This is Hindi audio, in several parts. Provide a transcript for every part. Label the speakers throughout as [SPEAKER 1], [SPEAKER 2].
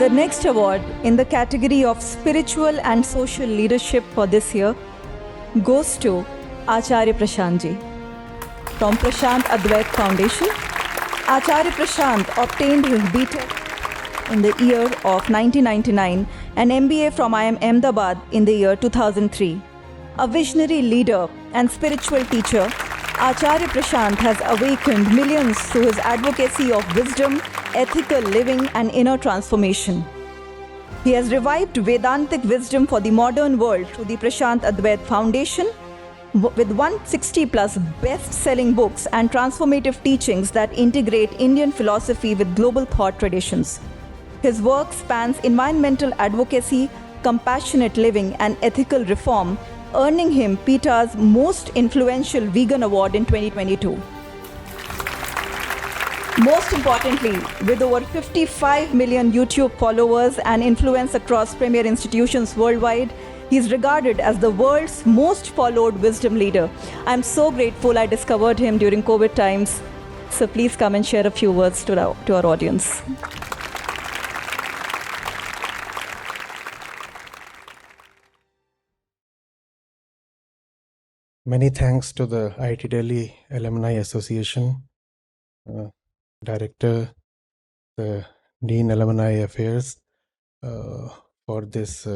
[SPEAKER 1] The next award in the category of spiritual and social leadership for this year goes to Acharya Prashant ji. From Prashant Advait Foundation, Acharya Prashant obtained his B.Tech in the year of 1999 and MBA from IIM Ahmedabad in the year 2003. A visionary leader and spiritual teacher, Acharya Prashant has awakened millions through his advocacy of wisdom, ethical living and inner transformation. He has revived Vedantic wisdom for the modern world through the Prashant Advait Foundation with 160 plus best-selling books and transformative teachings that integrate Indian philosophy with global thought traditions. His work spans environmental advocacy, compassionate living and ethical reform, earning him PETA's Most Influential Vegan Award in 2022. Most importantly, with over 55 million YouTube followers and influence across premier institutions worldwide, he is regarded as the world's most followed wisdom leader. I'm so grateful I discovered him during COVID times. So please come and share a few words to our audience.
[SPEAKER 2] Many thanks to the IIT Delhi Alumni Association, Director, the Dean Alumni Affairs for this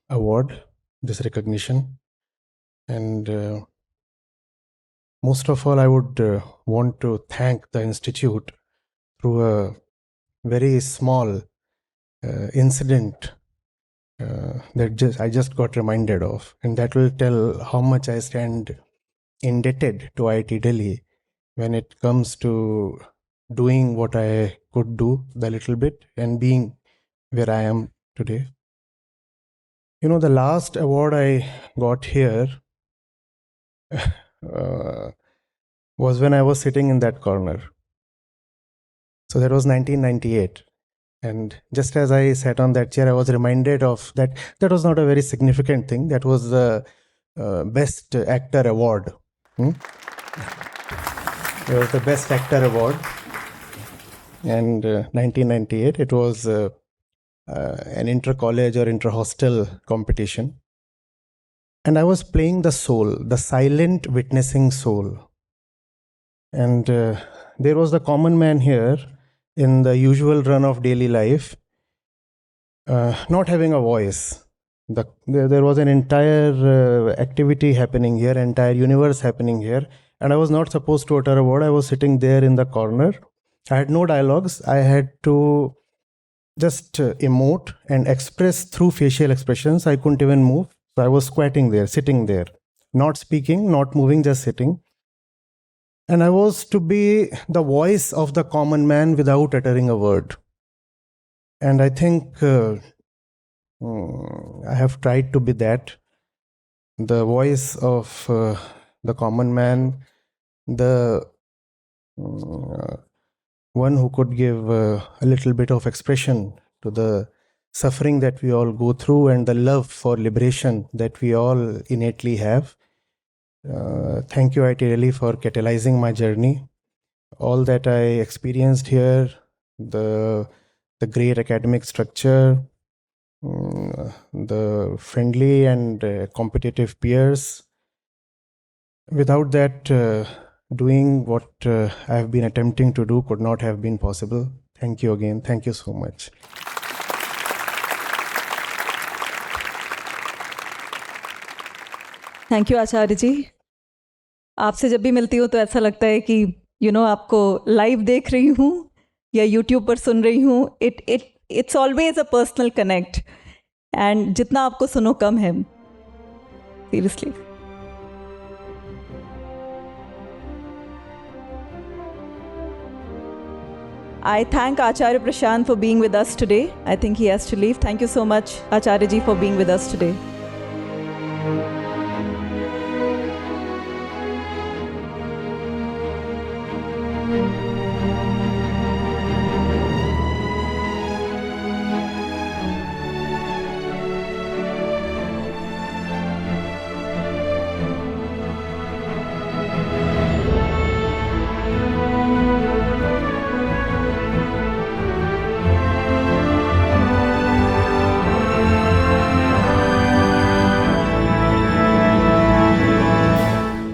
[SPEAKER 2] award, this recognition. And most of all, I would want to thank the Institute through a very small incident that I just got reminded of, and that will tell how much I stand indebted to IIT Delhi when it comes to doing what I could do the little bit and being where I am today. You know, the last award I got here was when I was sitting in that corner. So that was 1998. And just as I sat on that chair, I was reminded of that. That was not a very significant thing. That was the Best Actor Award. It was the Best Actor Award. And 1998, it was an inter-college or inter-hostel competition. And I was playing the soul, the silent witnessing soul. And there was the common man here in the usual run of daily life, not having a voice. There was an entire activity happening here, entire universe happening here, and I was not supposed to utter a word. I was sitting there in the corner. I had no dialogues. I had to just emote and express through facial expressions. I couldn't even move. So I was squatting there, sitting there, not speaking, not moving, just sitting. And I was to be the voice of the common man without uttering a word. And I think I have tried to be that, the voice of the common man, the one who could give a little bit of expression to the suffering that we all go through and the love for liberation that we all innately have. Thank you, IIT Delhi, for catalyzing my journey. All that I experienced here, the great academic structure, the friendly and competitive peers. Without that, doing what I have been attempting to do could not have been possible. Thank you again. Thank you so much.
[SPEAKER 1] Thank you Acharya ji. आपसे जब भी मिलती हूँ तो ऐसा लगता है कि आपको लाइव देख रही हूँ या यूट्यूब पर सुन रही हूँ. It's always a personal connect, and जितना आपको सुनो कम है, seriously. I thank Acharya Prashant for being with us today. I think he has to leave. Thank you so much, Acharya ji, for being with us today.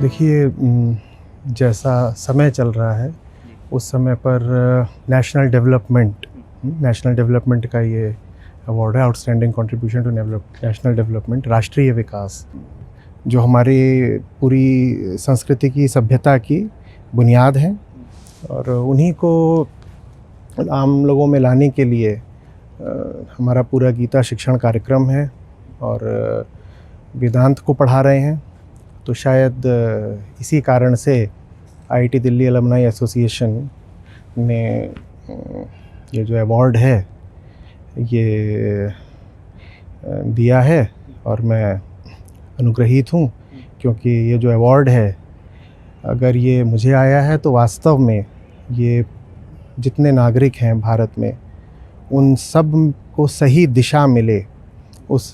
[SPEAKER 2] देखिए, जैसा समय चल रहा है उस समय पर नेशनल डेवलपमेंट का ये अवार्ड है, outstanding contribution to national development, राष्ट्रीय विकास, जो हमारी पूरी संस्कृति की, सभ्यता की बुनियाद है। और उन्हीं को आम लोगों में लाने के लिए हमारा पूरा गीता शिक्षण कार्यक्रम है और वेदांत को पढ़ा रहे हैं। तो शायद इसी कारण से आईआईटी दिल्ली अलुमनाई एसोसिएशन ने ये जो अवार्ड है ये दिया है, और मैं अनुग्रहित हूँ, क्योंकि ये जो अवार्ड है, अगर ये मुझे आया है तो वास्तव में ये जितने नागरिक हैं भारत में उन सब को सही दिशा मिले, उस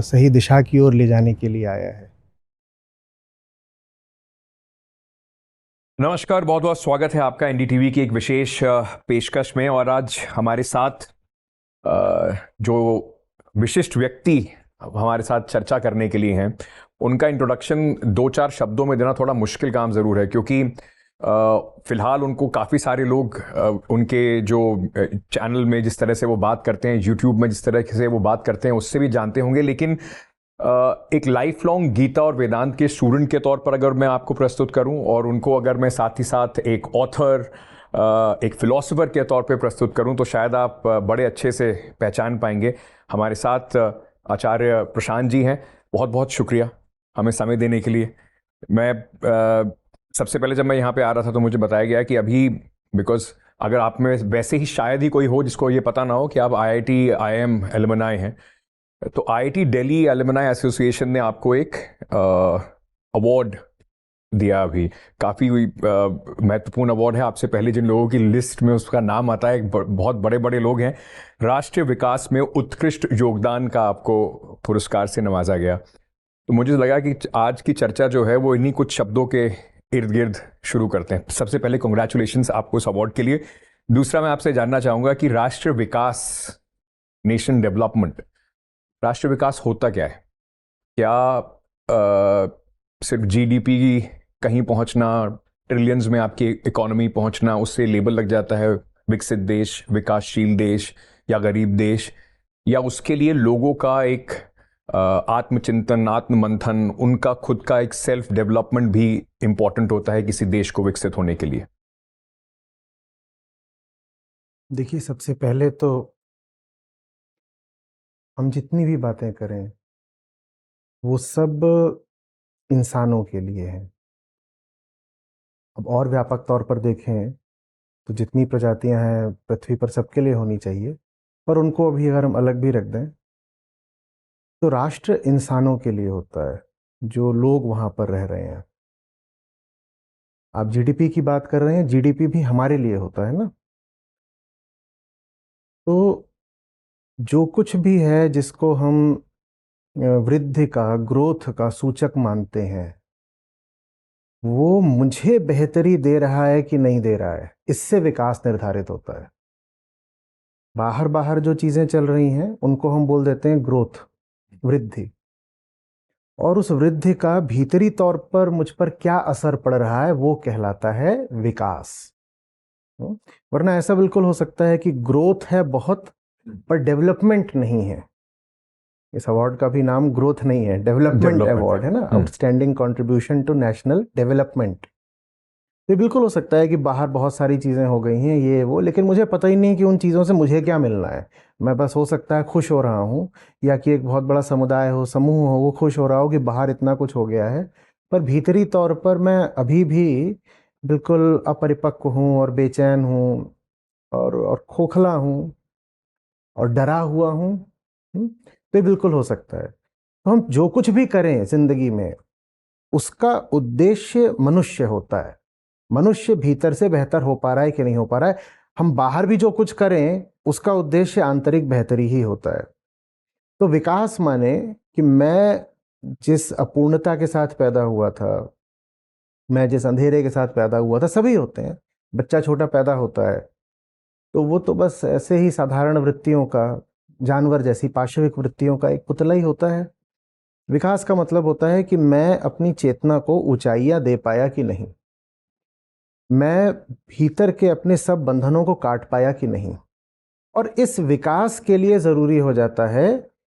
[SPEAKER 2] सही दिशा की ओर ले जाने के लिए आया है।
[SPEAKER 3] नमस्कार, बहुत बहुत स्वागत है आपका एनडीटीवी की एक विशेष पेशकश में। और आज हमारे साथ जो विशिष्ट व्यक्ति हमारे साथ चर्चा करने के लिए हैं, उनका इंट्रोडक्शन 2-4 शब्दों में देना थोड़ा मुश्किल काम ज़रूर है, क्योंकि फ़िलहाल उनको काफ़ी सारे लोग उनके जो चैनल में जिस तरह से वो बात करते हैं, यूट्यूब में जिस तरह से वो बात करते हैं, उससे भी जानते होंगे। लेकिन एक लाइफ लॉन्ग गीता और वेदांत के स्टूडेंट के तौर पर अगर मैं आपको प्रस्तुत करूं, और उनको अगर मैं साथ ही साथ एक ऑथर, एक फिलोसोफर के तौर पे प्रस्तुत करूं, तो शायद आप बड़े अच्छे से पहचान पाएंगे। हमारे साथ आचार्य प्रशांत जी हैं। बहुत बहुत शुक्रिया हमें समय देने के लिए। मैं सबसे पहले जब मैं यहाँ पे आ रहा था तो मुझे बताया गया कि अभी, बिकॉज अगर आप में वैसे ही शायद ही कोई हो जिसको ये पता ना हो कि आप IIT IIM एलुमनाई हैं, तो IIT दिल्ली अलुमनाई एसोसिएशन ने आपको एक अवार्ड दिया। अभी काफ़ी महत्वपूर्ण अवार्ड है। आपसे पहले जिन लोगों की लिस्ट में उसका नाम आता है, बहुत बड़े बड़े लोग हैं। राष्ट्रीय विकास में उत्कृष्ट योगदान का आपको पुरस्कार से नवाजा गया। तो मुझे लगा कि आज की चर्चा जो है वो इन्हीं कुछ शब्दों के इर्द गिर्द शुरू करते हैं। सबसे पहले कॉन्ग्रेचुलेशंस आपको इस अवार्ड के लिए। दूसरा, मैं आपसे जानना चाहूँगा कि राष्ट्रीय विकास, नेशन डेवलपमेंट, राष्ट्रीय विकास होता क्या है? क्या सिर्फ GDP कहीं पहुंचना, ट्रिलियंस में आपकी इकोनॉमी पहुंचना, उससे लेबल लग जाता है विकसित देश, विकासशील देश या गरीब देश? या उसके लिए लोगों का एक आत्मचिंतन, आत्ममंथन, उनका खुद का एक सेल्फ डेवलपमेंट भी इंपॉर्टेंट होता है किसी देश को विकसित होने के लिए?
[SPEAKER 2] देखिए, सबसे पहले तो हम जितनी भी बातें करें वो सब इंसानों के लिए हैं। अब और व्यापक तौर पर देखें तो जितनी प्रजातियां हैं पृथ्वी पर सबके लिए होनी चाहिए, पर उनको अभी अगर हम अलग भी रख दें तो राष्ट्र इंसानों के लिए होता है, जो लोग वहां पर रह रहे हैं। आप जीडीपी की बात कर रहे हैं, जीडीपी भी हमारे लिए होता है ना। तो जो कुछ भी है जिसको हम वृद्धि का, ग्रोथ का सूचक मानते हैं, वो मुझे बेहतरी दे रहा है कि नहीं दे रहा है, इससे विकास निर्धारित होता है। बाहर बाहर जो चीजें चल रही हैं उनको हम बोल देते हैं ग्रोथ, वृद्धि। और उस वृद्धि का भीतरी तौर पर मुझ पर क्या असर पड़ रहा है वो कहलाता है विकास। वरना ऐसा बिल्कुल हो सकता है कि ग्रोथ है बहुत, पर डेवलपमेंट नहीं है। इस अवार्ड का भी नाम ग्रोथ नहीं है, डेवलपमेंट अवार्ड है ना, outstanding contribution to national development. ये बिल्कुल हो सकता है कि बाहर बहुत सारी चीज़ें हो गई हैं, ये वो, लेकिन मुझे पता ही नहीं कि उन चीज़ों से मुझे क्या मिलना है। मैं बस हो सकता है खुश हो रहा हूँ, या कि एक बहुत बड़ा समुदाय हो, समूह हो, वो खुश हो रहा हो कि बाहर इतना कुछ हो गया है, पर भीतरी तौर पर मैं अभी भी बिल्कुल अपरिपक्व हूँ और बेचैन हूँ और खोखला हूँ और डरा हुआ हूँ। तो ये बिल्कुल हो सकता है। तो हम जो कुछ भी करें जिंदगी में, उसका उद्देश्य मनुष्य होता है। मनुष्य भीतर से बेहतर हो पा रहा है कि नहीं हो पा रहा है। हम बाहर भी जो कुछ करें उसका उद्देश्य आंतरिक बेहतरी ही होता है। तो विकास माने कि मैं जिस अपूर्णता के साथ पैदा हुआ था, मैं जिस अंधेरे के साथ पैदा हुआ था, सभी होते हैं। बच्चा छोटा पैदा होता है तो वो तो बस ऐसे ही साधारण वृत्तियों का, जानवर जैसी पाशविक वृत्तियों का एक पुतला ही होता है। विकास का मतलब होता है कि मैं अपनी चेतना को ऊंचाइयां दे पाया कि नहीं, मैं भीतर के अपने सब बंधनों को काट पाया कि नहीं। और इस विकास के लिए ज़रूरी हो जाता है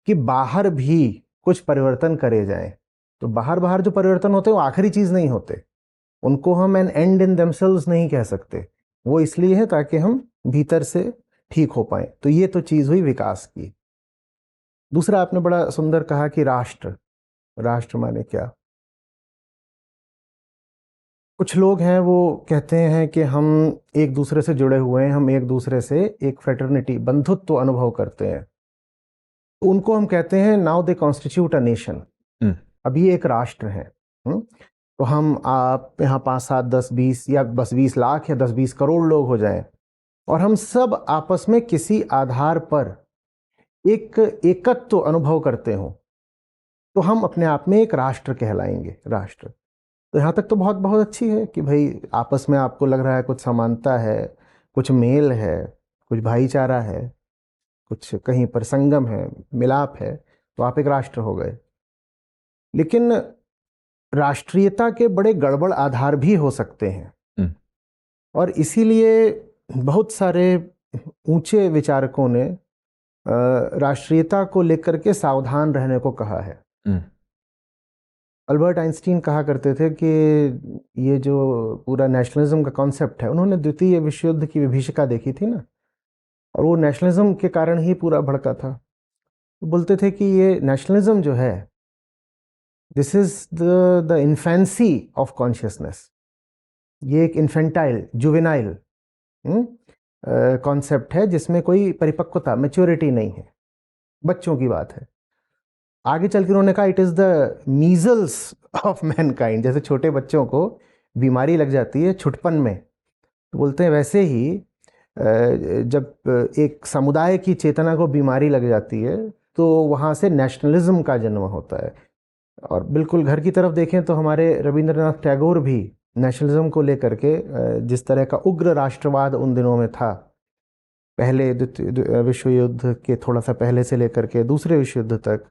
[SPEAKER 2] कि बाहर भी कुछ परिवर्तन करे जाएं। तो बाहर बाहर जो परिवर्तन होते हैं वो आखिरी चीज़ नहीं होते, उनको हम एन एंड इन देमसेल्व्स नहीं कह सकते। वो इसलिए है ताकि हम भीतर से ठीक हो पाएं। तो ये तो चीज़ हुई विकास की। दूसरा, आपने बड़ा सुंदर कहा कि राष्ट्र, राष्ट्र माने क्या। कुछ लोग हैं वो कहते हैं कि हम एक दूसरे से जुड़े हुए हैं, हम एक दूसरे से एक फ्रेटर्निटी, बंधुत्व तो अनुभव करते हैं। उनको हम कहते हैं now they constitute a nation. अब ये एक राष्ट्र है। तो हम आप यहाँ 5, 7, 10, 20 या बस 20 लाख या 10-20 करोड़ लोग हो जाएं और हम सब आपस में किसी आधार पर एक एकत्व तो अनुभव करते हो, तो हम अपने आप में एक राष्ट्र कहलाएंगे। राष्ट्र तो यहाँ तक तो बहुत बहुत अच्छी है कि भाई आपस में आपको लग रहा है कुछ समानता है, कुछ मेल है, कुछ भाईचारा है, कुछ कहीं पर संगम है, मिलाप है, तो आप एक राष्ट्र हो गए। लेकिन राष्ट्रीयता के बड़े गड़बड़ आधार भी हो सकते हैं और इसीलिए बहुत सारे ऊंचे विचारकों ने राष्ट्रीयता को लेकर के सावधान रहने को कहा है। अल्बर्ट आइंस्टीन कहा करते थे कि ये जो पूरा नेशनलिज्म का कॉन्सेप्ट है, उन्होंने द्वितीय विश्व युद्ध की विभीषिका देखी थी ना, और वो नेशनलिज्म के कारण ही पूरा भड़का था। तो बोलते थे कि ये नेशनलिज्म जो है, this is the infancy of consciousness. ये एक इन्फेंटाइल, जुवेनाइल कॉन्सेप्ट है जिसमें कोई परिपक्वता, मैच्योरिटी नहीं है, बच्चों की बात है। आगे चल के उन्होंने कहा it is the measles of Mankind. जैसे छोटे बच्चों को बीमारी लग जाती है छुटपन में, तो बोलते हैं वैसे ही जब एक समुदाय की चेतना को बीमारी लग जाती है तो वहाँ से नेशनलिज्म का जन्म होता है। और बिल्कुल घर की तरफ देखें तो हमारे रविंद्रनाथ टैगोर भी नेशनलिज्म को लेकर के जिस तरह का उग्र राष्ट्रवाद उन दिनों में था, पहले विश्व युद्ध के थोड़ा सा पहले से लेकर के दूसरे विश्व युद्ध तक,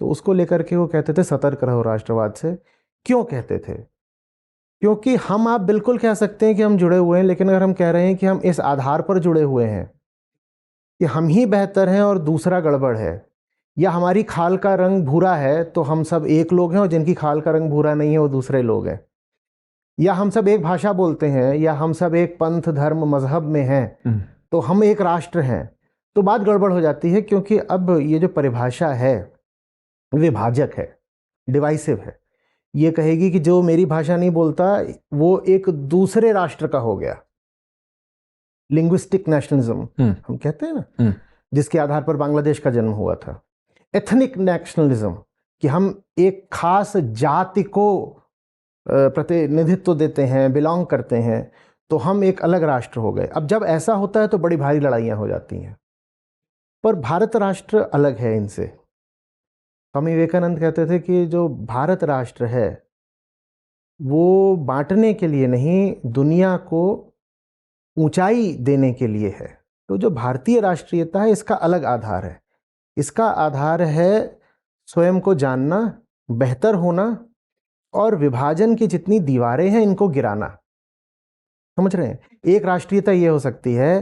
[SPEAKER 2] तो उसको लेकर के वो कहते थे सतर्क रहो राष्ट्रवाद से। क्यों कहते थे? क्योंकि हम आप बिल्कुल कह सकते हैं कि हम जुड़े हुए हैं, लेकिन अगर हम कह रहे हैं कि हम इस आधार पर जुड़े हुए हैं कि हम ही बेहतर हैं और दूसरा गड़बड़ है, या हमारी खाल का रंग भूरा है तो हम सब एक लोग हैं और जिनकी खाल का रंग भूरा नहीं है वो दूसरे लोग हैं, या हम सब एक भाषा बोलते हैं, या हम सब एक पंथ, धर्म, मजहब में हैं तो हम एक राष्ट्र हैं, तो बात गड़बड़ हो जाती है। क्योंकि अब ये जो परिभाषा है विभाजक है, डिवाइसिव है। ये कहेगी कि जो मेरी भाषा नहीं बोलता वो एक दूसरे राष्ट्र का हो गया। लिंग्विस्टिक नेशनलिज्म हम कहते हैं ना, जिसके आधार पर बांग्लादेश का जन्म हुआ था। एथनिक नेशनलिज्म कि हम एक खास जाति को प्रतिनिधित्व देते हैं, बिलोंग करते हैं, तो हम एक अलग राष्ट्र हो गए। अब जब ऐसा होता है तो बड़ी भारी लड़ाइयाँ हो जाती हैं। पर भारत राष्ट्र अलग है इनसे। स्वामी विवेकानंद कहते थे कि जो भारत राष्ट्र है वो बांटने के लिए नहीं, दुनिया को ऊंचाई देने के लिए है। तो जो भारतीय राष्ट्रीयता है इसका अलग आधार है। इसका आधार है स्वयं को जानना, बेहतर होना और विभाजन की जितनी दीवारें हैं इनको गिराना। समझ रहे हैं? एक राष्ट्रीयता ये हो सकती है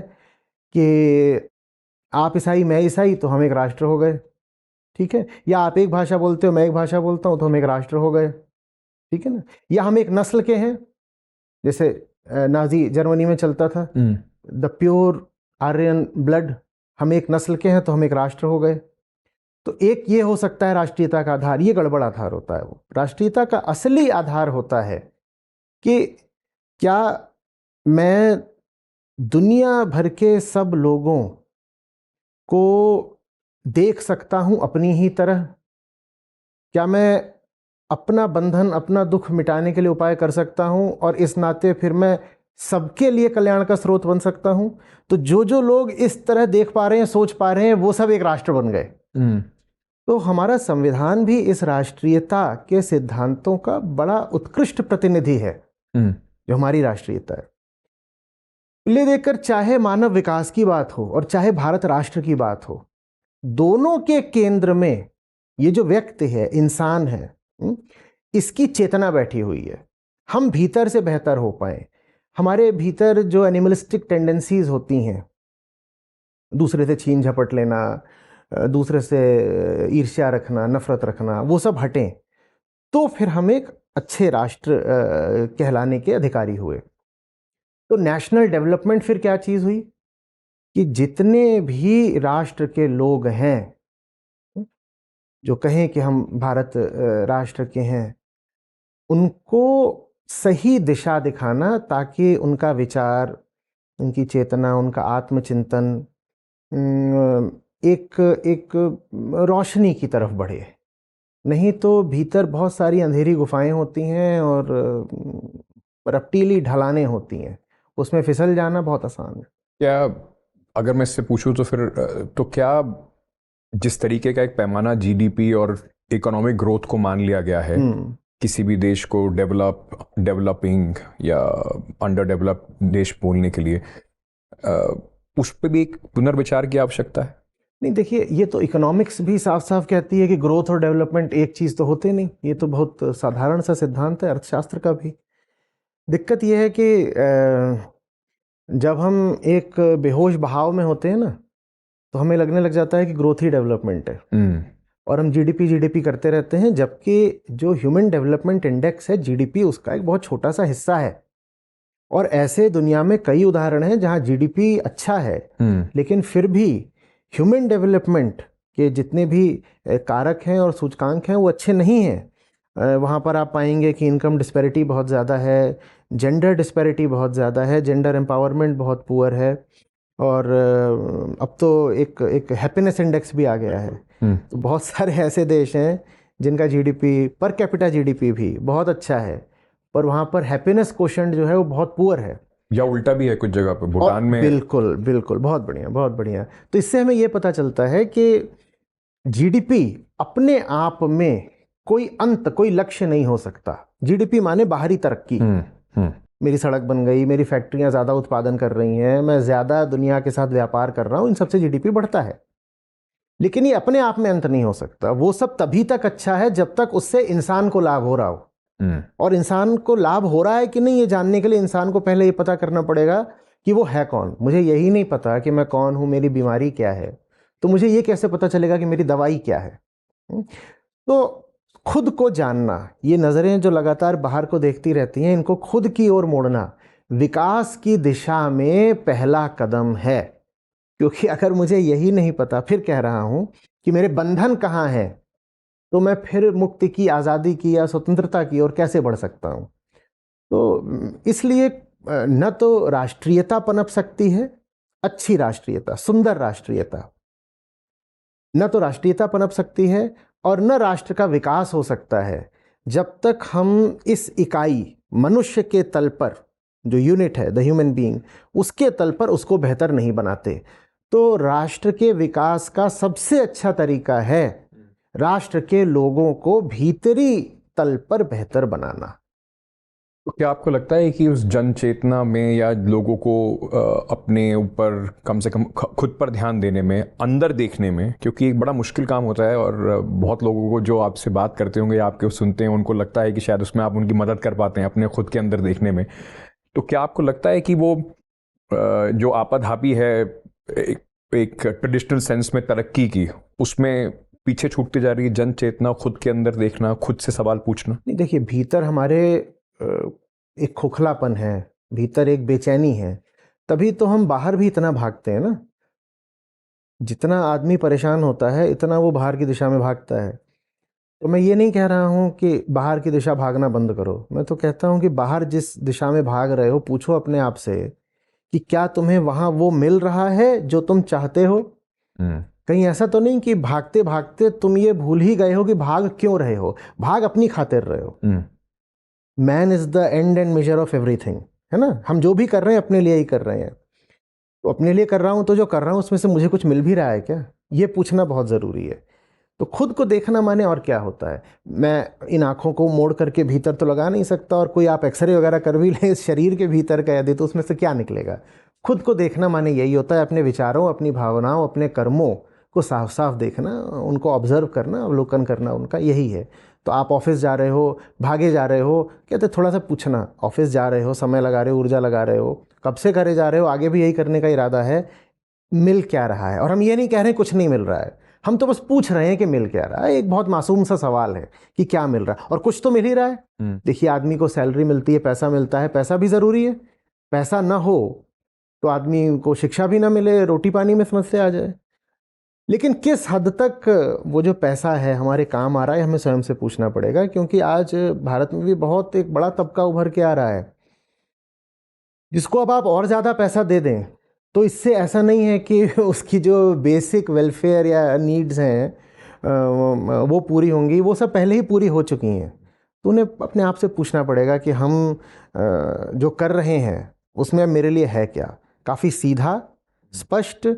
[SPEAKER 2] कि आप ईसाई मैं ईसाई तो हम एक राष्ट्र हो गए, ठीक है, या आप एक भाषा बोलते हो मैं एक भाषा बोलता हूं तो हम एक राष्ट्र हो गए, ठीक है ना, या हम एक नस्ल के हैं, जैसे नाजी जर्मनी में चलता था द प्योर आर्यन ब्लड, हम एक नस्ल के हैं तो हम एक राष्ट्र हो गए। तो एक ये हो सकता है राष्ट्रीयता का आधार, ये गड़बड़ आधार होता है। वो राष्ट्रीयता का असली आधार होता है कि क्या मैं दुनिया भर के सब लोगों को देख सकता हूं अपनी ही तरह, क्या मैं अपना बंधन, अपना दुख मिटाने के लिए उपाय कर सकता हूं और इस नाते फिर मैं सबके लिए कल्याण का स्रोत बन सकता हूं। तो जो लोग इस तरह देख पा रहे हैं, सोच पा रहे हैं, वो सब एक राष्ट्र बन गए। तो हमारा संविधान भी इस राष्ट्रीयता के सिद्धांतों का बड़ा उत्कृष्ट प्रतिनिधि है, जो हमारी राष्ट्रीयता है। ले देखकर चाहे मानव विकास की बात हो और चाहे भारत राष्ट्र की बात हो, दोनों के केंद्र में ये जो व्यक्ति है, इंसान है, इसकी चेतना बैठी हुई है। हम भीतर से बेहतर हो पाए, हमारे भीतर जो एनिमलिस्टिक टेंडेंसीज होती हैं, दूसरे से छीन झपट लेना, दूसरे से ईर्ष्या रखना, नफरत रखना, वो सब हटें, तो फिर हम एक अच्छे राष्ट्र कहलाने के अधिकारी हुए। तो नेशनल डेवलपमेंट फिर क्या चीज़ हुई कि जितने भी राष्ट्र के लोग हैं जो कहें कि हम भारत राष्ट्र के हैं, उनको सही दिशा दिखाना, ताकि उनका विचार, उनकी चेतना, उनका आत्मचिंतन एक रोशनी की तरफ बढ़े। नहीं तो भीतर बहुत सारी अंधेरी गुफाएं होती हैं और रपटीली ढलानें होती हैं, उसमें फिसल जाना बहुत आसान है।
[SPEAKER 3] क्या अगर मैं इससे पूछूं तो फिर तो क्या जिस तरीके का एक पैमाना जीडीपी और इकोनॉमिक ग्रोथ को मान लिया गया है किसी भी देश को डेवलपिंग या अंडर डेवलप देश बोलने के लिए, उस पर भी एक पुनर्विचार की आवश्यकता है?
[SPEAKER 2] नहीं, देखिए, ये तो इकोनॉमिक्स भी साफ साफ कहती है कि ग्रोथ और डेवलपमेंट एक चीज़ तो होते नहीं। ये तो बहुत साधारण सा सिद्धांत है अर्थशास्त्र का भी। दिक्कत ये है कि जब हम एक बेहोश बहाव में होते हैं ना, तो हमें लगने लग जाता है कि ग्रोथ ही डेवलपमेंट है, और हम जीडीपी करते रहते हैं, जबकि जो ह्यूमन डेवलपमेंट इंडेक्स है, जीडीपी, उसका एक बहुत छोटा सा हिस्सा है। और ऐसे दुनिया में कई उदाहरण हैं जहां जीडीपी अच्छा है, लेकिन फिर भी ह्यूमन डेवलपमेंट के जितने भी कारक हैं और सूचकांक हैं वो अच्छे नहीं हैं। वहाँ पर आप पाएंगे कि इनकम डिस्पैरिटी बहुत ज़्यादा है, जेंडर डिस्पैरिटी बहुत ज़्यादा है, जेंडर एम्पावरमेंट बहुत पुअर है, और अब तो एक हैप्पीनेस इंडेक्स भी आ गया है। तो बहुत सारे ऐसे देश हैं जिनका जीडीपी, पर कैपिटा जीडीपी भी बहुत अच्छा है, पर वहाँ पर हैप्पीनेस कोशेंट जो है वो बहुत पुअर है,
[SPEAKER 3] या उल्टा भी है कुछ जगह पे, भूटान में।
[SPEAKER 2] बिल्कुल बिल्कुल, बहुत बढ़िया बहुत बढ़िया। तो इससे हमें ये पता चलता है कि जीडीपी अपने आप में कोई अंत, कोई लक्ष्य नहीं हो सकता। जीडीपी माने बाहरी तरक्की। मेरी सड़क बन गई, मेरी फैक्ट्रियां ज़्यादा उत्पादन कर रही हैं, मैं ज़्यादा दुनिया के साथ व्यापार कर रहा हूँ, इन सबसे जीडीपी बढ़ता है। लेकिन ये अपने आप में अंत नहीं हो सकता। वो सब तभी तक अच्छा है जब तक उससे इंसान को लाभ हो रहा हो। और इंसान को लाभ हो रहा है कि नहीं, ये जानने के लिए इंसान को पहले ये पता करना पड़ेगा कि वो है कौन। मुझे यही नहीं पता कि मैं कौन हूँ, मेरी बीमारी क्या है, तो मुझे ये कैसे पता चलेगा कि मेरी दवाई क्या है? तो खुद को जानना, ये नज़रें जो लगातार बाहर को देखती रहती हैं, इनको खुद की ओर मोड़ना विकास की दिशा में पहला कदम है। क्योंकि अगर मुझे यही नहीं पता, फिर कह रहा हूँ, कि मेरे बंधन कहाँ हैं, तो मैं फिर मुक्ति की, आज़ादी की या स्वतंत्रता की ओर कैसे बढ़ सकता हूँ? तो इसलिए न तो राष्ट्रीयता पनप सकती है, अच्छी राष्ट्रीयता, सुंदर राष्ट्रीयता, न तो राष्ट्रीयता पनप सकती है, और न राष्ट्र का विकास हो सकता है जब तक हम इस इकाई, मनुष्य के तल पर, जो यूनिट है, द ह्यूमन बीइंग, उसके तल पर उसको बेहतर नहीं बनाते। तो राष्ट्र के विकास का सबसे अच्छा तरीका है राष्ट्र के लोगों को भीतरी तल पर बेहतर बनाना।
[SPEAKER 3] तो क्या आपको लगता है कि उस जन चेतना में या लोगों को अपने ऊपर कम से कम खुद पर ध्यान देने में, अंदर देखने में, क्योंकि एक बड़ा मुश्किल काम होता है, और बहुत लोगों को जो आपसे बात करते होंगे या आपके सुनते हैं, उनको लगता है कि शायद उसमें आप उनकी मदद कर पाते हैं अपने खुद के अंदर देखने में, तो क्या आपको लगता है कि वो जो आपाधापी है एक ट्रेडिशनल सेंस में तरक्की की, उसमें पीछे छूटती जा रही है जन चेतना, खुद के अंदर देखना, खुद से सवाल पूछना?
[SPEAKER 2] नहीं, देखिए, भीतर हमारे एक खोखलापन है, भीतर एक बेचैनी है, तभी तो हम बाहर भी इतना भागते हैं ना। जितना आदमी परेशान होता है, इतना वो बाहर की दिशा में भागता है। तो मैं ये नहीं कह रहा हूँ कि बाहर की दिशा भागना बंद करो, मैं तो कहता हूँ कि बाहर जिस दिशा में भाग रहे हो, पूछो अपने आप से कि क्या तुम्हें वहाँ वो मिल रहा है जो तुम चाहते हो। कहीं ऐसा तो नहीं कि भागते भागते तुम ये भूल ही गए हो कि भाग क्यों रहे हो, भाग अपनी खातिर रहे हो। Man is the end and measure of everything, है ना। हम जो भी कर रहे हैं अपने लिए ही कर रहे हैं, तो अपने लिए कर रहा हूँ, तो जो कर रहा हूँ उसमें से मुझे कुछ मिल भी रहा है क्या, ये पूछना बहुत ज़रूरी है। तो खुद को देखना माने और क्या होता है। मैं इन आँखों को मोड़ करके भीतर तो लगा नहीं सकता, और कोई आप एक्सरे वगैरह कर भी लें इस शरीर के भीतर का यदि, तो उसमें से क्या निकलेगा। खुद को देखना माने यही होता है, अपने विचारों, अपनी भावनाओं, अपने कर्मों को साफ साफ देखना, उनको ऑब्जर्व करना, अवलोकन करना, उनका यही है। तो आप ऑफिस जा रहे हो, भागे जा रहे हो, कहते थोड़ा सा पूछना, ऑफिस जा रहे हो, समय लगा रहे हो, ऊर्जा लगा रहे हो, कब से करे जा रहे हो, आगे भी यही करने का इरादा है, मिल क्या रहा है? और हम ये नहीं कह रहे कुछ नहीं मिल रहा है, हम तो बस पूछ रहे हैं कि मिल क्या रहा है। एक बहुत मासूम सा सवाल है कि क्या मिल रहा है, और कुछ तो मिल ही रहा है। देखिए, आदमी को सैलरी मिलती है, पैसा मिलता है, पैसा भी ज़रूरी है। पैसा ना हो तो आदमी को शिक्षा भी ना मिले, रोटी पानी में समस्या आ जाए। लेकिन किस हद तक वो जो पैसा है हमारे काम आ रहा है, हमें स्वयं से पूछना पड़ेगा। क्योंकि आज भारत में भी बहुत एक बड़ा तबका उभर के आ रहा है जिसको अब आप और ज़्यादा पैसा दे दें तो इससे ऐसा नहीं है कि उसकी जो बेसिक वेलफेयर या नीड्स हैं वो पूरी होंगी, वो सब पहले ही पूरी हो चुकी हैं। तो उन्हें अपने आप से पूछना पड़ेगा कि हम जो कर रहे हैं उसमें मेरे लिए है क्या। काफ़ी सीधा, स्पष्ट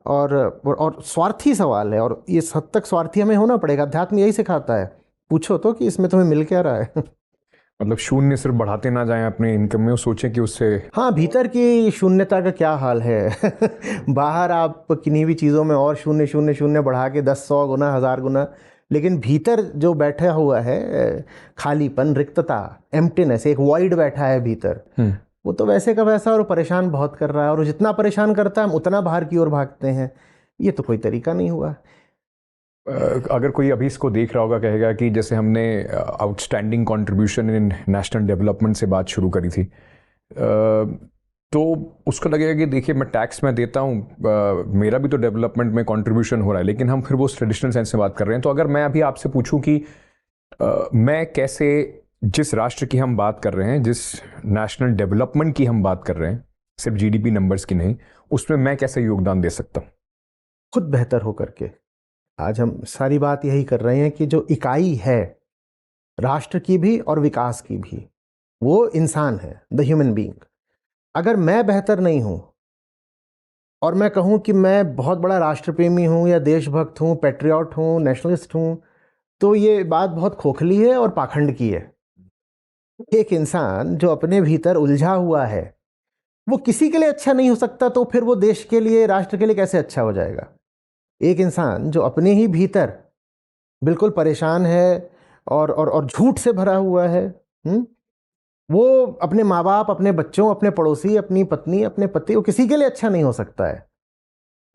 [SPEAKER 2] और स्वार्थी सवाल है, और ये हद तक स्वार्थी हमें होना पड़ेगा। अध्यात्म यही सिखाता है, पूछो तो कि इसमें तुम्हें मिल क्या रहा है।
[SPEAKER 3] मतलब शून्य सिर्फ बढ़ाते ना जाएं अपने इनकम में, वो सोचें कि उससे।
[SPEAKER 2] हाँ, भीतर की शून्यता का क्या हाल है। बाहर आप किन्हीं भी चीज़ों में और शून्य शून्य शून्य बढ़ा के 10 100 गुना 1000 गुना, लेकिन भीतर जो बैठा हुआ है खालीपन, रिक्तता, एम्प्टीनेस, एक वॉइड बैठा है भीतर, वो तो वैसे का वैसा और परेशान बहुत कर रहा है। और जितना परेशान करता है हम उतना बाहर की ओर भागते हैं। ये तो कोई तरीका नहीं हुआ।
[SPEAKER 3] अगर कोई अभी इसको देख रहा होगा, कहेगा कि जैसे हमने outstanding contribution in national development से बात शुरू करी थी, तो उसको लगेगा कि देखिए मैं टैक्स में देता हूँ, मेरा भी तो डेवलपमेंट में कंट्रीब्यूशन हो रहा है, लेकिन हम फिर वो ट्रेडिशनल सेंस में बात कर रहे हैं। तो अगर मैं अभी आपसे पूछूं कि मैं कैसे, जिस राष्ट्र की हम बात कर रहे हैं, जिस नेशनल डेवलपमेंट की हम बात कर रहे हैं, सिर्फ जीडीपी नंबर्स की नहीं, उसमें मैं कैसे योगदान दे सकता हूँ?
[SPEAKER 2] खुद बेहतर होकर के। आज हम सारी बात यही कर रहे हैं कि जो इकाई है राष्ट्र की भी और विकास की भी, वो इंसान है, द ह्यूमन बीइंग। अगर मैं बेहतर नहीं हूं और मैं कहूं कि मैं बहुत बड़ा राष्ट्रप्रेमी हूं या देशभक्त हूं, पैट्रियट हूं, नेशनलिस्ट हूं, तो ये बात बहुत खोखली है और पाखंड की है। एक इंसान जो अपने भीतर उलझा हुआ है वो किसी के लिए अच्छा नहीं हो सकता, तो फिर वो देश के लिए, राष्ट्र के लिए कैसे अच्छा हो जाएगा? एक इंसान जो अपने ही भीतर बिल्कुल परेशान है और झूठ से भरा हुआ है, वो अपने माँ बाप, अपने बच्चों, अपने पड़ोसी, अपनी पत्नी, अपने पति, वो किसी के लिए अच्छा नहीं हो सकता है।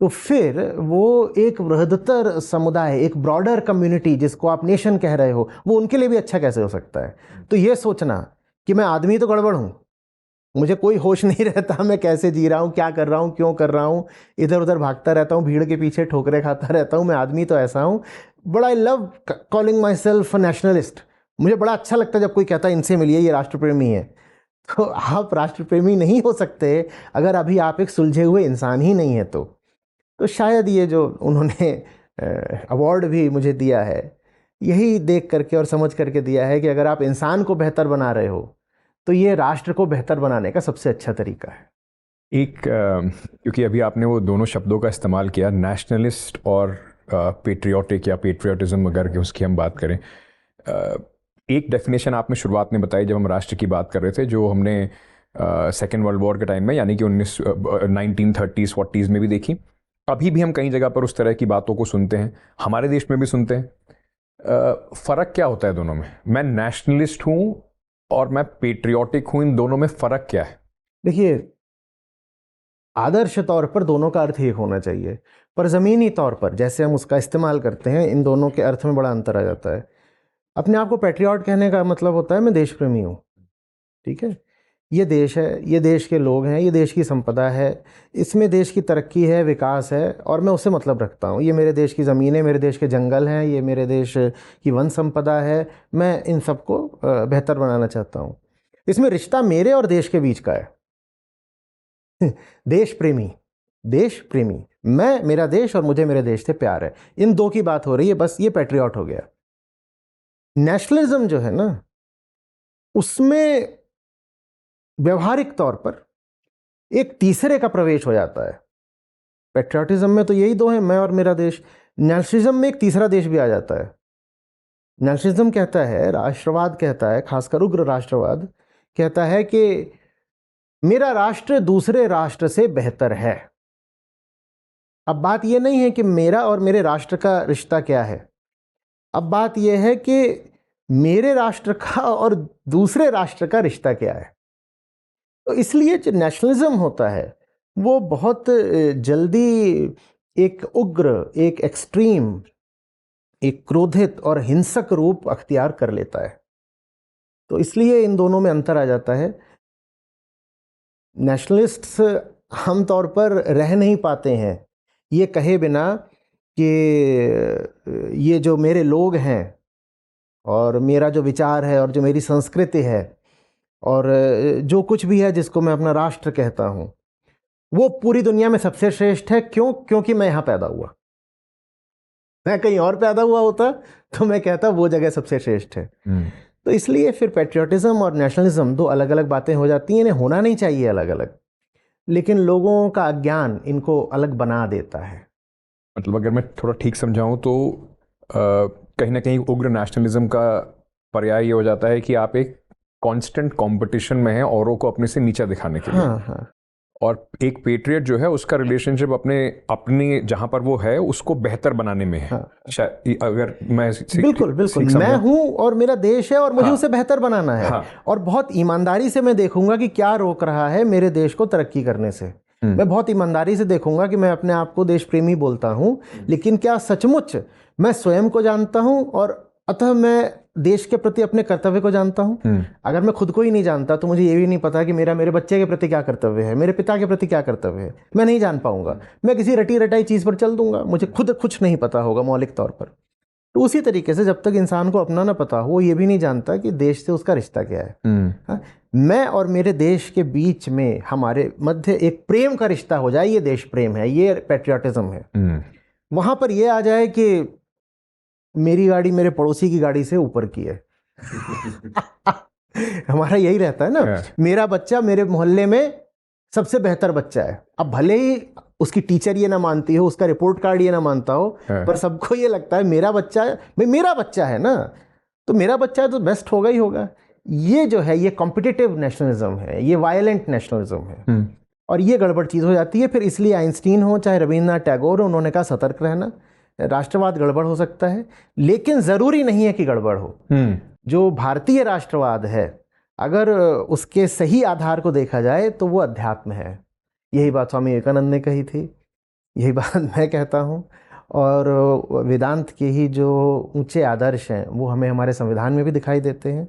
[SPEAKER 2] तो फिर वो एक बृहत्तर समुदाय, एक ब्रॉडर कम्युनिटी जिसको आप नेशन कह रहे हो, वो उनके लिए भी अच्छा कैसे हो सकता है? तो ये सोचना कि मैं आदमी तो गड़बड़ हूँ, मुझे कोई होश नहीं रहता, मैं कैसे जी रहा हूँ, क्या कर रहा हूँ, क्यों कर रहा हूँ, इधर उधर भागता रहता हूँ, भीड़ के पीछे ठोकरे खाता रहता हूँ, मैं आदमी तो ऐसा हूँ। बड़ा I love calling my self nationalist. मुझे बड़ा अच्छा लगता है जब कोई कहता है इनसे मिलिए, ये राष्ट्रप्रेमी है। तो आप राष्ट्रप्रेमी नहीं हो सकते अगर अभी आप एक सुलझे हुए इंसान ही नहीं है। तो शायद ये जो उन्होंने अवार्ड भी मुझे दिया है, यही देख करके और समझ करके दिया है कि अगर आप इंसान को बेहतर बना रहे हो तो ये राष्ट्र को बेहतर बनाने का सबसे अच्छा तरीका है।
[SPEAKER 3] क्योंकि अभी आपने वो दोनों शब्दों का इस्तेमाल किया, नेशनलिस्ट और पेट्रियाटिक या पेट्रियाटिज्म, अगर कि उसकी हम बात करें, एक डेफिनेशन आपने शुरुआत में बताई जब हम राष्ट्र की बात कर रहे थे, जो हमने सेकेंड वर्ल्ड वॉर के टाइम में, यानी कि 1930s 40s में भी देखी। अभी भी हम कई जगह पर उस तरह की बातों को सुनते हैं, हमारे देश में भी सुनते हैं। फ़र्क क्या होता है दोनों में? मैं नेशनलिस्ट हूँ और मैं पेट्रियाटिक हूँ, इन दोनों में फ़र्क क्या है?
[SPEAKER 2] देखिए, आदर्श तौर पर दोनों का अर्थ एक होना चाहिए, पर ज़मीनी तौर पर जैसे हम उसका इस्तेमाल करते हैं, इन दोनों के अर्थ में बड़ा अंतर आ जाता है। अपने आप को पैट्रियट कहने का मतलब होता है मैं देश प्रेमी हूँ, ठीक है, ये देश है, ये देश के लोग हैं, ये देश की संपदा है, इसमें देश की तरक्की है, विकास है, और मैं उससे मतलब रखता हूँ। ये मेरे देश की ज़मीनें, मेरे देश के जंगल हैं, ये मेरे देश की वन संपदा है, मैं इन सबको बेहतर बनाना चाहता हूँ। इसमें रिश्ता मेरे और देश के बीच का है। देश प्रेमी, देश प्रेमी, मैं, मेरा देश और मुझे मेरे देश से प्यार है, इन दो की बात हो रही है, बस ये पैट्रियट हो गया। नेशनलिज्म जो है ना, उसमें व्यवहारिक तौर पर एक तीसरे का प्रवेश हो जाता है। पैट्रियटिज्म में तो यही दो हैं, मैं और मेरा देश। नेशनलिज्म में एक तीसरा देश भी आ जाता है। नेशनलिज्म कहता है, राष्ट्रवाद कहता है, खासकर उग्र राष्ट्रवाद कहता है कि मेरा राष्ट्र दूसरे राष्ट्र से बेहतर है।
[SPEAKER 4] अब बात ये नहीं है कि मेरा और मेरे राष्ट्र का रिश्ता क्या है, अब बात यह है कि मेरे राष्ट्र का और दूसरे राष्ट्र का रिश्ता क्या है। तो इसलिए जो नेशनलिज्म होता है वो बहुत जल्दी एक उग्र, एक एक्सट्रीम, एक क्रोधित और हिंसक रूप अख्तियार कर लेता है। तो इसलिए इन दोनों में अंतर आ जाता है। नेशनलिस्ट्स आमतौर पर रह नहीं पाते हैं ये कहे बिना कि ये जो मेरे लोग हैं और मेरा जो विचार है और जो मेरी संस्कृति है और जो कुछ भी है जिसको मैं अपना राष्ट्र कहता हूँ वो पूरी दुनिया में सबसे श्रेष्ठ है। क्यों? क्योंकि मैं यहाँ पैदा हुआ। मैं कहीं और पैदा हुआ होता तो मैं कहता वो जगह सबसे श्रेष्ठ है। तो इसलिए फिर पैट्रियोटिज्म और नेशनलिज्म दो अलग अलग बातें हो जाती हैं। इन्हें होना नहीं चाहिए अलग अलग, लेकिन लोगों का अज्ञान इनको अलग बना देता है।
[SPEAKER 3] मतलब अगर मैं थोड़ा ठीक समझाऊं तो कहीं ना कहीं उग्र नेशनलिज्म का पर्याय ये हो जाता है कि आप एक कांस्टेंट कंपटीशन में हैं औरों को अपने से नीचा दिखाने के लिए।
[SPEAKER 4] हाँ।
[SPEAKER 3] और एक पेट्रियट जो है उसका रिलेशनशिप अपने जहां पर वो है उसको बेहतर बनाने में है। अगर मैं
[SPEAKER 4] बिल्कुल मैं हूं और मेरा देश है और मुझे उसे बेहतर बनाना है। और बहुत ईमानदारी से मैं देखूंगा कि क्या रोक रहा है मेरे देश को तरक्की करने से। मैं बहुत ईमानदारी से देखूंगा कि मैं अपने आप को देश प्रेमी बोलता हूं, लेकिन क्या सचमुच मैं स्वयं को जानता हूं और अतः मैं देश के प्रति अपने कर्तव्य को जानता हूं। अगर मैं खुद को ही नहीं जानता तो मुझे ये भी नहीं पता कि मेरे बच्चे के प्रति क्या कर्तव्य है, मेरे पिता के प्रति क्या कर्तव्य है। मैं नहीं जान पाऊंगा। मैं किसी रटी रटाई चीज़ पर चल दूंगा, मुझे खुद कुछ नहीं पता होगा मौलिक तौर पर। तो उसी तरीके से जब तक इंसान को अपना ना पता हो, वो ये भी नहीं जानता कि देश से उसका रिश्ता क्या है। मैं और मेरे देश के बीच में हमारे मध्य एक प्रेम का रिश्ता हो जाए, ये देश प्रेम है, ये पैट्रियोटिज्म है। वहां पर यह आ जाए कि मेरी गाड़ी मेरे पड़ोसी की गाड़ी से ऊपर की है। हमारा यही रहता है ना। मेरा बच्चा मेरे मोहल्ले में सबसे बेहतर बच्चा है। अब भले ही उसकी टीचर ये ना मानती हो, उसका रिपोर्ट कार्ड ये ना मानता हो, पर सबको ये लगता है मेरा बच्चा है, भाई मेरा बच्चा है ना, तो मेरा बच्चा है तो बेस्ट होगा ही होगा। ये जो है ये कॉम्पिटिटिव नेशनलिज्म है, ये वायलेंट नेशनलिज्म है। और ये गड़बड़ चीज़ हो जाती है। फिर इसलिए आइंस्टीन हो चाहे रविन्द्रनाथ टैगोर हो, उन्होंने कहा सतर्क रहना। राष्ट्रवाद गड़बड़ हो सकता है, लेकिन ज़रूरी नहीं है कि गड़बड़ हो। जो भारतीय राष्ट्रवाद है, अगर उसके सही आधार को देखा जाए तो वो अध्यात्म है। यही बात स्वामी विवेकानंद ने कही थी, यही बात मैं कहता हूँ। और वेदांत के ही जो ऊंचे आदर्श हैं वो हमें हमारे संविधान में भी दिखाई देते हैं।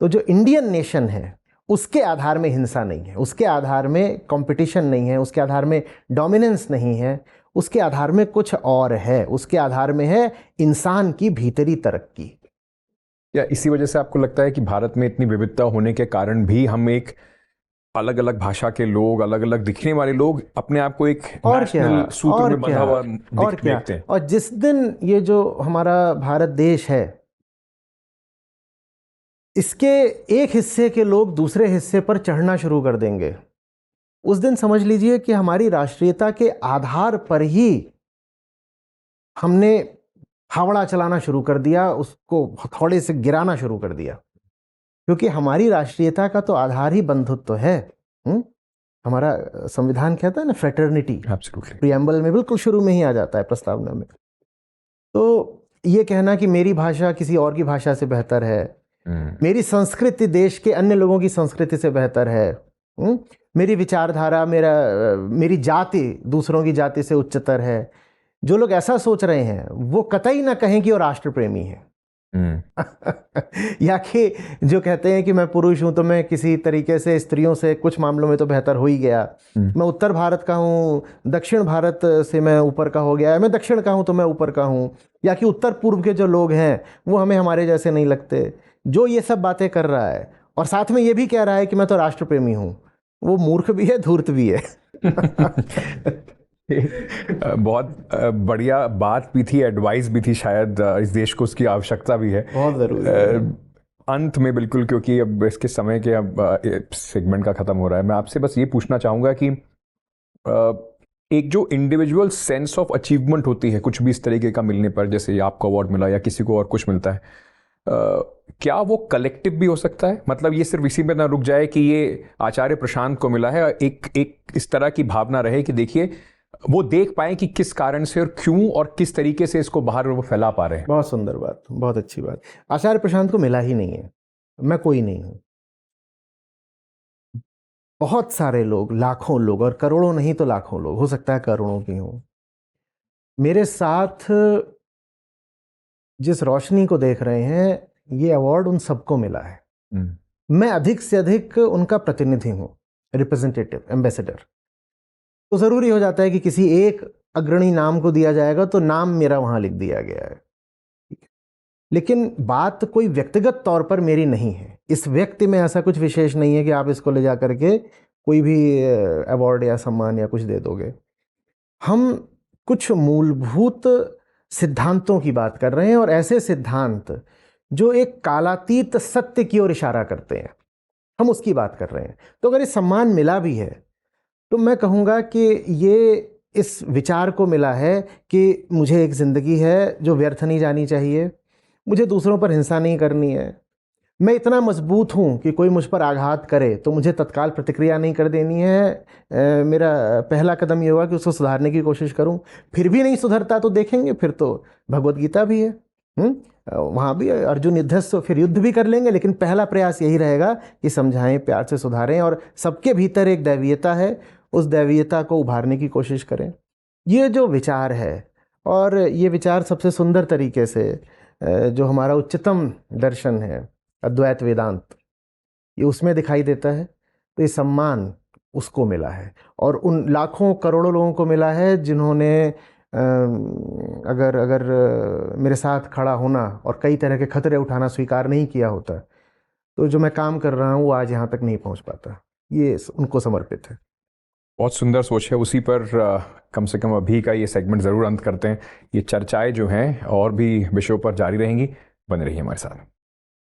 [SPEAKER 4] तो जो इंडियन नेशन है उसके आधार में हिंसा नहीं है, उसके आधार में कंपटीशन नहीं है, उसके आधार में डोमिनेंस नहीं है, उसके आधार में कुछ और है। उसके आधार में है इंसान की भीतरी तरक्की।
[SPEAKER 3] या इसी वजह से आपको लगता है कि भारत में इतनी विविधता होने के कारण भी हम एक अलग अलग भाषा के लोग, अलग अलग दिखने वाले लोग अपने आप को एक नेशनल सूत्र में बंधा हुआ देखते हैं।
[SPEAKER 4] और जिस दिन ये जो हमारा भारत देश है, इसके एक हिस्से के लोग दूसरे हिस्से पर चढ़ना शुरू कर देंगे, उस दिन समझ लीजिए कि हमारी राष्ट्रीयता के आधार पर ही हमने फावड़ा चलाना शुरू कर दिया, उसको हथौड़े से गिराना शुरू कर दिया। क्योंकि हमारी राष्ट्रीयता का तो आधार ही बंधुत्व है। हमारा संविधान कहता है ना फ्रेटर्निटी, प्रियम्बल में बिल्कुल शुरू में ही आ जाता है, प्रस्तावना में। तो ये कहना कि मेरी भाषा किसी और की भाषा से बेहतर है, मेरी संस्कृति देश के अन्य लोगों की संस्कृति से बेहतर है, मेरी विचारधारा, मेरी जाति दूसरों की जाति से उच्चतर है, जो लोग ऐसा सोच रहे हैं वो कतई ना कहें कि वो राष्ट्र प्रेमी है। या कि जो कहते हैं कि मैं पुरुष हूं तो मैं किसी तरीके से स्त्रियों से कुछ मामलों में तो बेहतर हो ही गया, मैं उत्तर भारत का हूं, दक्षिण भारत से मैं ऊपर का हो गया, मैं दक्षिण का हूं तो मैं ऊपर का हूं, या कि उत्तर पूर्व के जो लोग हैं वो हमें हमारे जैसे नहीं लगते। जो ये सब बातें कर रहा है और साथ में ये भी कह रहा है कि मैं तो राष्ट्र प्रेमी हूं, वो मूर्ख भी है, धूर्त भी है।
[SPEAKER 3] बहुत बढ़िया बात भी थी, एडवाइस भी थी, शायद इस देश को उसकी आवश्यकता भी है,
[SPEAKER 4] बहुत ज़रूरी।
[SPEAKER 3] अंत में बिल्कुल, क्योंकि अब इसके समय के अब सेगमेंट का ख़त्म हो रहा है, मैं आपसे बस ये पूछना चाहूँगा कि एक जो इंडिविजुअल सेंस ऑफ अचीवमेंट होती है कुछ भी इस तरीके का मिलने पर, जैसे आपको अवार्ड मिला या किसी को और कुछ मिलता है, क्या वो कलेक्टिव भी हो सकता है? मतलब ये सिर्फ इसी में ना रुक जाए कि ये आचार्य प्रशांत को मिला है, एक इस तरह की भावना रहे कि देखिए वो देख पाए कि किस कारण से और क्यों और किस तरीके से इसको बाहर वो फैला पा रहे हैं।
[SPEAKER 4] बहुत सुंदर बात, बहुत अच्छी बात। आचार्य प्रशांत को मिला ही नहीं है, मैं कोई नहीं हूं। बहुत सारे लोग, लाखों लोग, और करोड़ों नहीं तो लाखों लोग, हो सकता है करोड़ों की हों, मेरे साथ जिस रोशनी को देख रहे हैं, ये अवार्ड उन सबको मिला है। मैं अधिक से अधिक उनका प्रतिनिधि हूं, रिप्रेजेंटेटिव, एम्बेसडर। तो जरूरी हो जाता है कि किसी एक अग्रणी नाम को दिया जाएगा तो नाम मेरा वहां लिख दिया गया है, लेकिन बात कोई व्यक्तिगत तौर पर मेरी नहीं है। इस व्यक्ति में ऐसा कुछ विशेष नहीं है कि आप इसको ले जा करके कोई भी अवार्ड या सम्मान या कुछ दे दोगे। हम कुछ मूलभूत सिद्धांतों की बात कर रहे हैं, और ऐसे सिद्धांत जो एक कालातीत सत्य की ओर इशारा करते हैं, हम उसकी बात कर रहे हैं। तो अगर ये सम्मान मिला भी है तो मैं कहूँगा कि ये इस विचार को मिला है कि मुझे एक ज़िंदगी है जो व्यर्थ नहीं जानी चाहिए, मुझे दूसरों पर हिंसा नहीं करनी है, मैं इतना मजबूत हूँ कि कोई मुझ पर आघात करे तो मुझे तत्काल प्रतिक्रिया नहीं कर देनी है। मेरा पहला कदम ये होगा कि उसको सुधारने की कोशिश करूँ। फिर भी नहीं सुधरता तो देखेंगे, फिर तो भगवत गीता भी है, वहाँ भी अर्जुन युद्धस्व, फिर युद्ध भी कर लेंगे, लेकिन पहला प्रयास यही रहेगा कि समझाएं, प्यार से सुधारें, और सबके भीतर एक दैवीयता है, उस दैवीयता को उभारने की कोशिश करें। ये जो विचार है, और ये विचार सबसे सुंदर तरीके से जो हमारा उच्चतम दर्शन है, अद्वैत वेदांत, ये उसमें दिखाई देता है। तो ये सम्मान उसको मिला है, और उन लाखों करोड़ों लोगों को मिला है जिन्होंने अगर मेरे साथ खड़ा होना और कई तरह के खतरे उठाना स्वीकार नहीं किया होता, तो जो मैं काम कर रहा हूँ वो आज यहाँ तक नहीं पहुँच पाता। ये उनको समर्पित है।
[SPEAKER 3] बहुत सुंदर सोच है। उसी पर कम से कम अभी का ये सेगमेंट ज़रूर अंत करते हैं। ये चर्चाएं जो हैं और भी विषयों पर जारी रहेंगी, बने रहिए हमारे साथ।